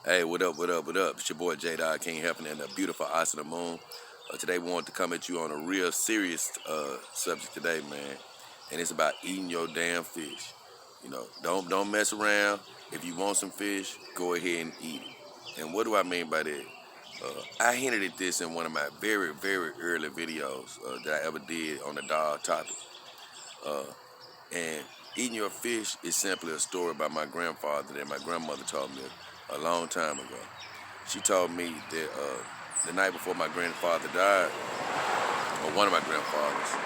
Hey, what up, what up, what up? It's your boy J Dog King helping in the beautiful Asa the Moon. Today we want to come at you on a real serious subject today, man. And it's about eating your damn fish. Don't mess around. If you want some fish, go ahead and eat it. And what do I mean by that? I hinted at this in one of my very, very early videos that I ever did on the dog topic. Uh, and eating your fish is simply a story by my grandfather that my grandmother told me a long time ago. She told me that the night before my grandfather died, or one of my grandfathers,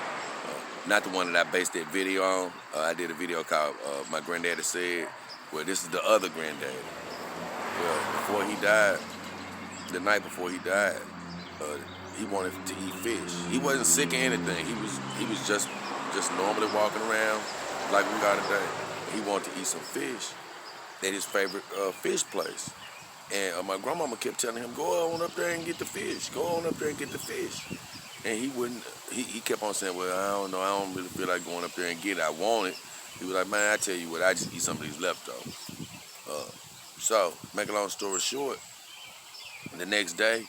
not the one that I based that video on. I did a video called My Granddaddy Said, well, this is the other granddaddy. Well, before he died, the night before he died, uh, he wanted to eat fish. He wasn't sick or anything. He was just normally walking around like we are today. He wanted to eat some fish at his favorite fish place. And my grandmama kept telling him, go on up there and get the fish. Go on up there and get the fish. And he wouldn't, he kept on saying, well, I don't know. I don't really feel like going up there and get it. I want it. He was like, man, I tell you what, I just eat some of these leftovers. Uh, so, make a long story short, the next day,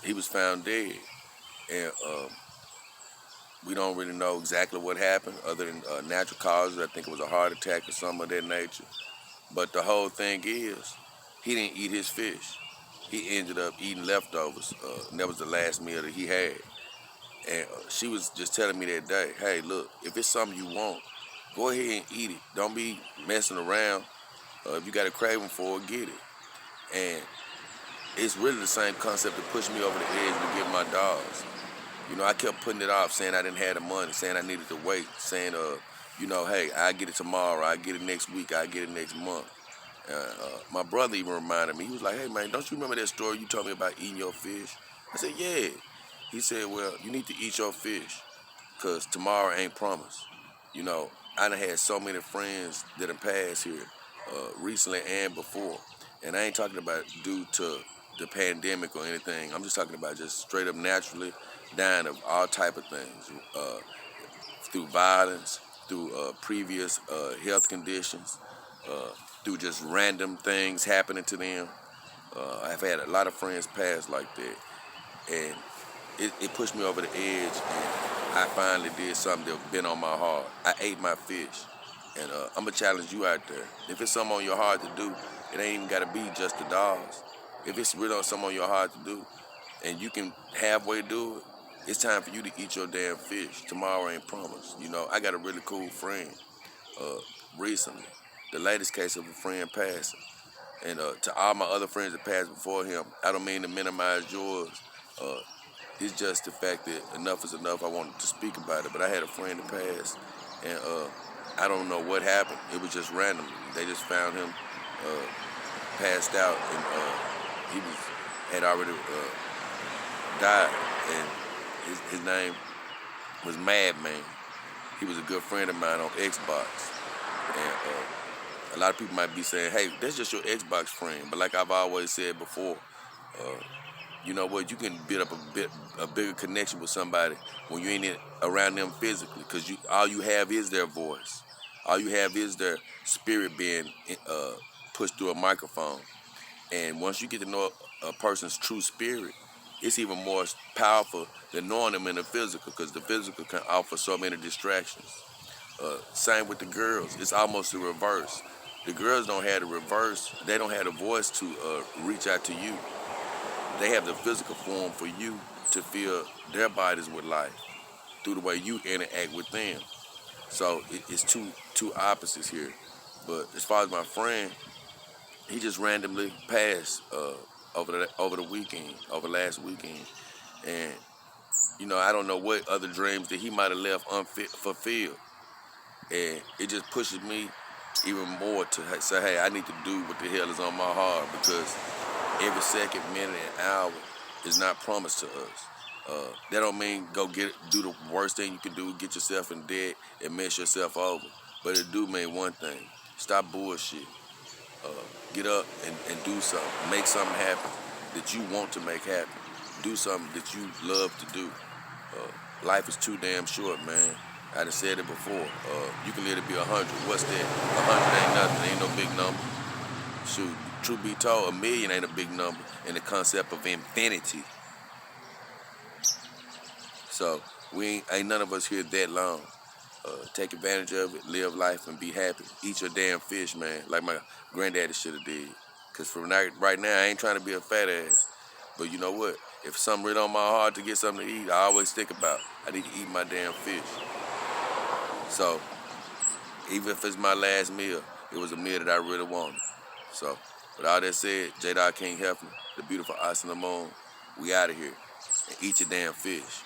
he was found dead. And we don't really know exactly what happened other than natural causes. I think it was a heart attack or something of that nature. But the whole thing is, he didn't eat his fish. He ended up eating leftovers. And that was the last meal that he had. And she was just telling me that day, hey, look, if it's something you want, go ahead and eat it. Don't be messing around. If you got a craving for it, get it. And it's really the same concept that pushed me over the edge to get my dogs. I kept putting it off, saying I didn't have the money, saying I needed to wait, saying, hey, I get it tomorrow, I get it next week, I get it next month. My brother even reminded me. He was like, hey, man, don't you remember that story you told me about eating your fish? I said, yeah. He said, well, you need to eat your fish because tomorrow ain't promised. I done had so many friends that have passed here recently and before. And I ain't talking about due to the pandemic or anything. I'm just talking about just straight up naturally dying of all type of things, through violence, through previous health conditions, uh, through just random things happening to them. I've had a lot of friends pass like that, and it pushed me over the edge, and I finally did something that's been on my heart. I ate my fish, and I'm going to challenge you out there. If it's something on your heart to do, it ain't even got to be just the dogs. If it's really something on your heart to do, and you can halfway do it, it's time for you to eat your damn fish. Tomorrow ain't promised. I got a really cool friend uh, recently. The latest case of a friend passing. And to all my other friends that passed before him, I don't mean to minimize yours. Uh, it's just the fact that enough is enough. I wanted to speak about it, but I had a friend that passed, and I don't know what happened. It was just random. They just found him passed out, and had already died. And his name was Madman. He was a good friend of mine on Xbox, and a lot of people might be saying, "Hey, that's just your Xbox friend." But like I've always said before, uh, you know what? You can build up a bigger connection with somebody when you ain't around them physically, because all you have is their voice. All you have is their spirit being pushed through a microphone. And once you get to know a person's true spirit, it's even more powerful than knowing them in the physical, because the physical can offer so many distractions. Same with the girls. It's almost the reverse. The girls don't have the reverse. They don't have the voice to reach out to you. They have the physical form for you to fill their bodies with life through the way you interact with them. So it's two opposites here. But as far as my friend, he just randomly passed over the weekend, over last weekend, and I don't know what other dreams that he might have left unfulfilled, and it just pushes me even more to say, hey, I need to do what the hell is on my heart, because every second, minute, and hour is not promised to us. That don't mean do the worst thing you can do, get yourself in debt and mess yourself over. But it do mean one thing: stop bullshit. Uh, get up and do something. Make something happen that you want to make happen. Do something that you love to do. Life is too damn short, man. I done said it before. You can live to be 100. What's that? 100 ain't nothing. Ain't no big number. Shoot. truth be told, a million ain't a big number in the concept of infinity. So ain't none of us here that long. Take advantage of it, live life, and be happy. Eat your damn fish, man, like my granddaddy should have did. Cause right now, I ain't trying to be a fat ass. But you know what? If something really on my heart to get something to eat, I always think about I need to eat my damn fish. So even if it's my last meal, it was a meal that I really wanted. So with all that said, J Dog King Hefner, the beautiful Ice in the Moon, we out of here. And eat your damn fish.